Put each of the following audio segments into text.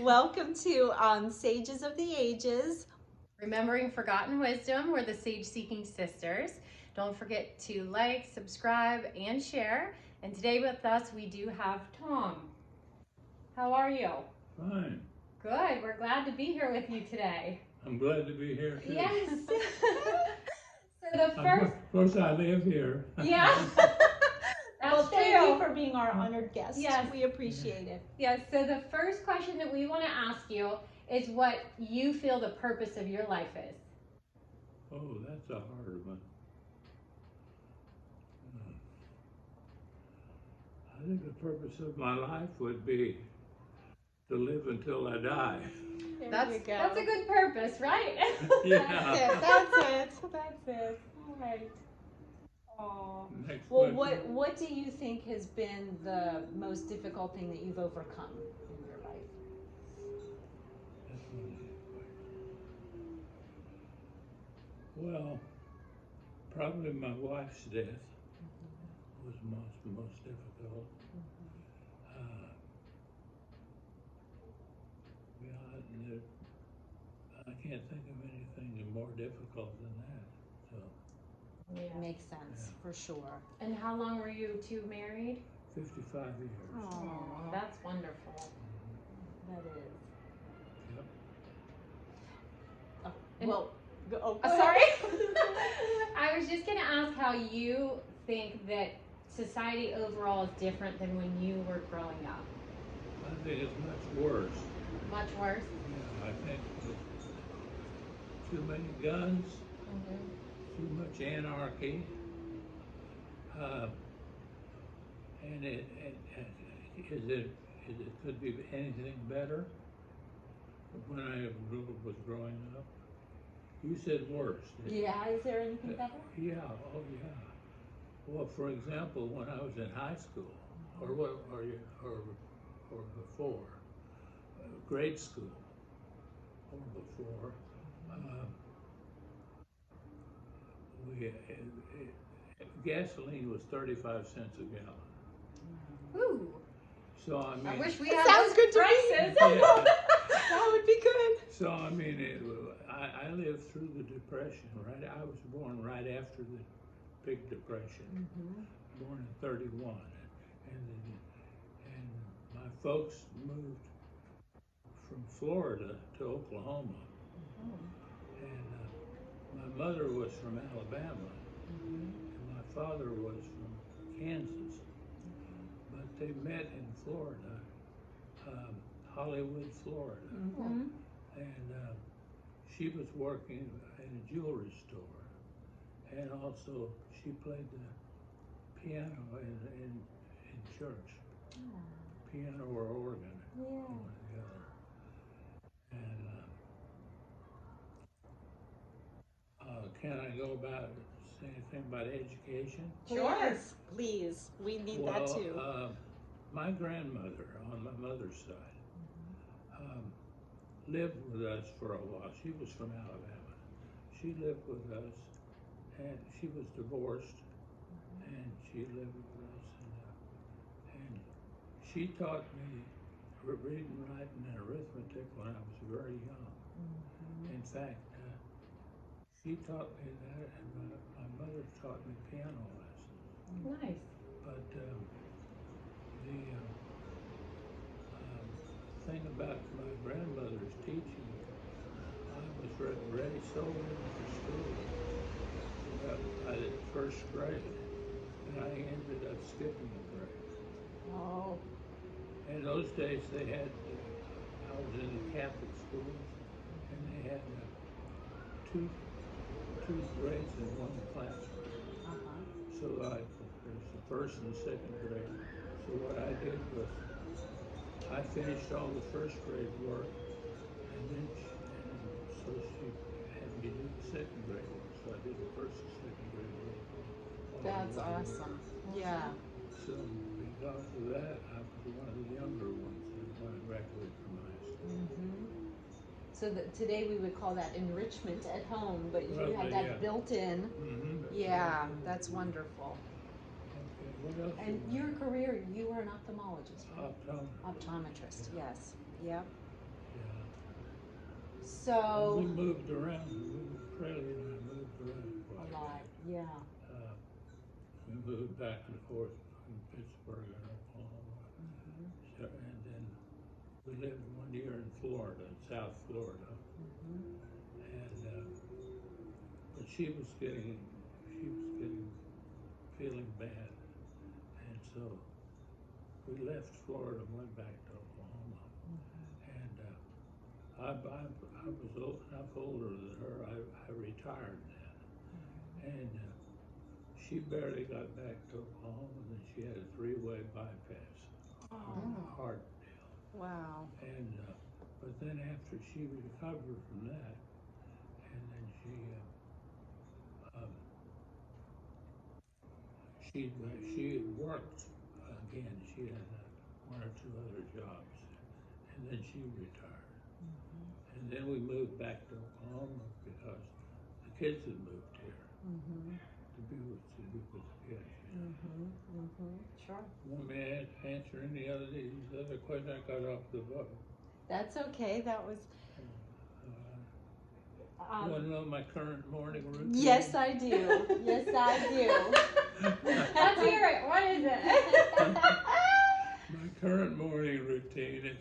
Welcome to Sages of the Ages. Remembering Forgotten Wisdom, we're the Sage Seeking Sisters. Don't forget to like, subscribe, and share. And today with us, we do have Tom. How are you? Fine. Good. We're glad to be here with you today. I'm glad to be here too. Yes. So the first. Of course, I live here. Yeah. Well, That's thank you true. for being our honored guest. Yes. We appreciate it. Yes. So the first question that we want to ask you is what you feel the purpose of your life is. Oh, that's a hard one. I think the purpose of my life would be to live until I die. There you go. That's a good purpose, right? Yeah. That's it. That's it. All right. Oh. Next Well, question. what do you think has been the most difficult thing that you've overcome in your life? That's one of the questions. Well, probably my wife's death was most difficult. Yeah, I can't think of anything more difficult than that. So, Yeah. Makes sense, for sure. And how long were you two married? 55 years. Oh, That's wonderful. that is. Yep. Oh, And- well, go Sorry. ahead. I was just going to ask how you think that society overall is different than when you were growing up. I think it's much worse. Much worse? Yeah, I think too many guns, too much anarchy, and it could be anything better. When I was growing up, you said worse. Yeah, is there anything better? Yeah, oh yeah. Well, for example, when I was in high school, or before, grade school, or before, gasoline was 35 cents a gallon. Ooh. So I mean, I wish we That had sounds those good to me. prices. Yeah. That would be good. So I mean, I lived through the Depression. Right, I was born right after the Big Depression. Born in '31, and my folks moved from Florida to Oklahoma, and my mother was from Alabama, and my father was from Kansas, but they met in Florida, Hollywood, Florida, and she was working in a jewelry store, and also she played the piano in church, piano or organ, one or the other. And can I go about say anything about education? Sure. Please. We need Well, that too. my grandmother on my mother's side lived with us for a while. She was from Alabama. She lived with us, and she was divorced, and she lived with us, and she taught me reading, writing, and arithmetic when I was very young. In fact, she taught me that, and my mother taught me piano lessons. Nice. But the thing about my grandmother's teaching, I was ready so ready for school by the first grade, and I ended up skipping a grade. Oh. In those days, they had, I was in the Catholic schools, and they had two grades in one classroom. So there's the first and second grade. So what I did was I finished all the first grade work, and so she had me do the second grade work. So I did the first and second grade work. That's awesome. Yeah. So because of that, I was one of the younger ones when I graduated from high school. So today we would call that enrichment at home, but you Probably, had that yeah. built in. Yeah, that's wonderful. Okay, what else? And your career, you were an ophthalmologist, right? Optometrist. Optometrist, yes. Yep. We So, moved around. Trailer and I moved around quite a a lot, bit. yeah. We moved back and forth between Pittsburgh and Oklahoma. Mhm, So, and then we lived 1 year in Florida, South Florida. mhm. And but she was getting feeling bad, and so we left Florida and went back to Oklahoma. And I was enough older than her. I retired then, and she barely got back to Oklahoma, and then she had a 3-way bypass, heart deal. Wow. And but then after she recovered from that, and then she had worked again. She had 1 or 2 other jobs, and then she retired. And then we moved back to Oklahoma because the kids had moved here Mhm, to be with the kids. mhm, mhm. Sure. Want me to answer any other these other questions? I got off the boat. That's okay. That was. You want to know my current morning routine? Yes, I do. Yes, I do. Let's hear it. What is it? My current morning routine is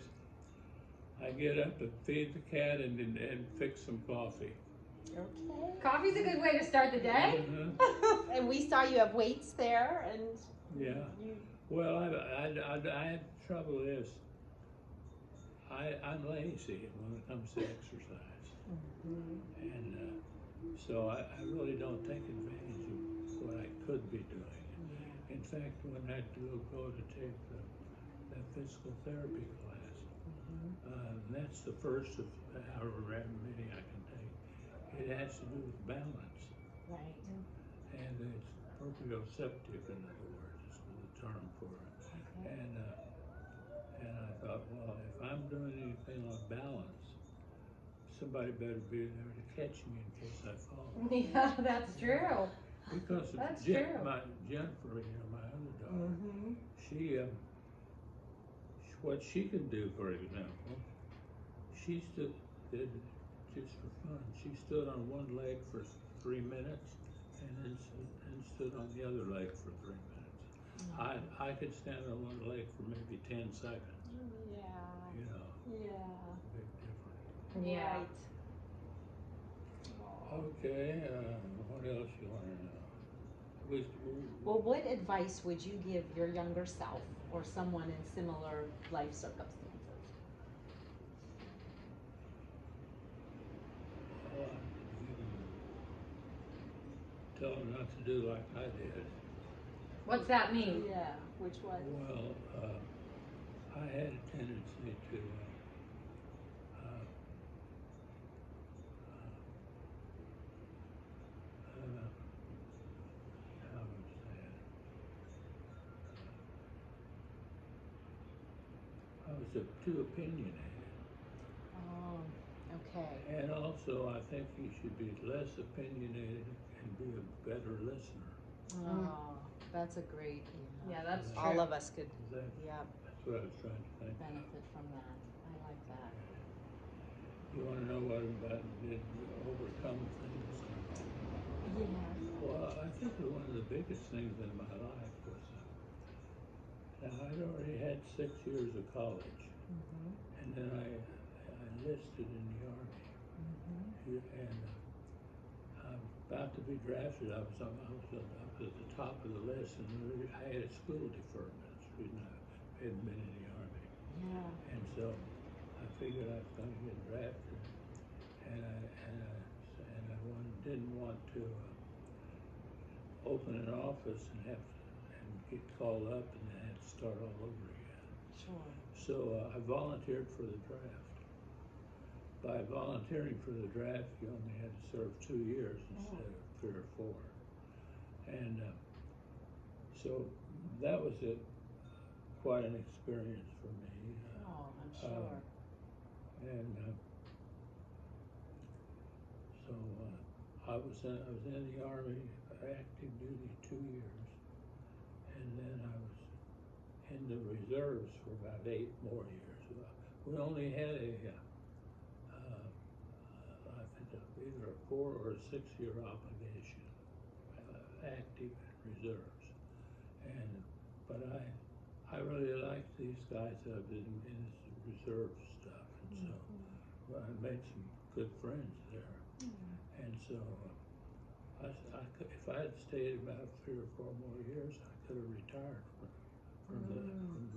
I get up and feed the cat and fix some coffee. Okay. Coffee's a good way to start the day. And we saw you have weights there, and Yeah. you. Well, I had trouble is I'm lazy when it comes to exercise, and so I really don't take advantage of what I could be doing. In fact, when I do go to take that physical therapy class, that's the first of however many I can take. It has to do with balance, Right. and it's proprioceptive, in other words, is the term for it. Okay. And I thought, well, if I'm doing anything on balance, somebody better be there to catch me in case I fall. Yeah, that's true. Because That's true. my Jennifer, my other daughter, Mm-hmm. what she can do, for example, she did just for fun. She stood on one leg for 3 minutes, and then stood on the other leg for 3 minutes. I could stand on one leg for maybe 10 seconds. Yeah. You know, Yeah. big difference. Yeah. Right. Okay, what else you want to know? We, Well, what advice would you give your younger self or someone in similar life circumstances? tell them not to do like I did. What's that mean? Yeah. Which one? Well, I had a tendency to how would I say it? I was too opinionated. Oh. Okay. And also, I think you should be less opinionated and be a better listener. Oh, that's a great. Yeah, that's true. All of us could. That, Yeah. That's what I was trying to think. Benefit from that. I like that. You want to know what about did overcome things? Yeah. Well, I think that one of the biggest things in my life was now I'd already had 6 years of college, and then I enlisted in the Army, and I'm about to be drafted. I was up at the top of the list, and I had a school deferment. That's the reason I hadn't been in the Army. Yeah. And so I figured I was going to get drafted, and I didn't want to open an office and get called up and then have to start all over again. Sure. So I volunteered for the draft. By volunteering for the draft, you only had to serve 2 years instead of 3 or 4. And so that was quite an experience for me. Oh, I'm sure. And so I was in the Army, active duty 2 years, and then I was in the reserves for about 8 more years. We only had a 4 or 6 year obligation, active and reserves. But I really like these guys that have been in this reserve stuff, and so I made some good friends there. And so if I had stayed about 3 or 4 more years, I could have retired from the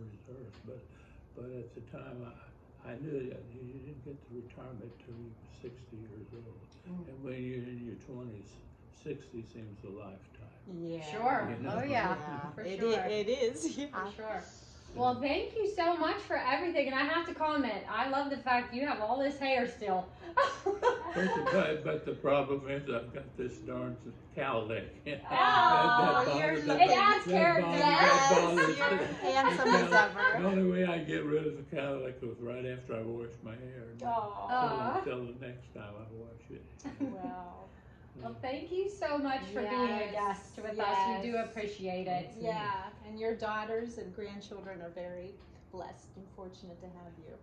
reserves. But at the time, I knew that you didn't get the retirement till you were 60 years old. And when you're in your 20s, 60 seems a lifetime. Yeah. Sure. You know? Oh yeah. For sure. It is. Yeah. For sure. Well, thank you so much for everything. And I have to comment, I love the fact you have all this hair still. But the problem is I've got this darn cowlick. It adds character. You're handsome as ever. The only way I get rid of the cowlick was right after I wash my hair. Oh. Until the next time I wash it. Wow. Well, thank you so much for being a guest with us. We do appreciate it. Yeah, and your daughters and grandchildren are very blessed and fortunate to have you.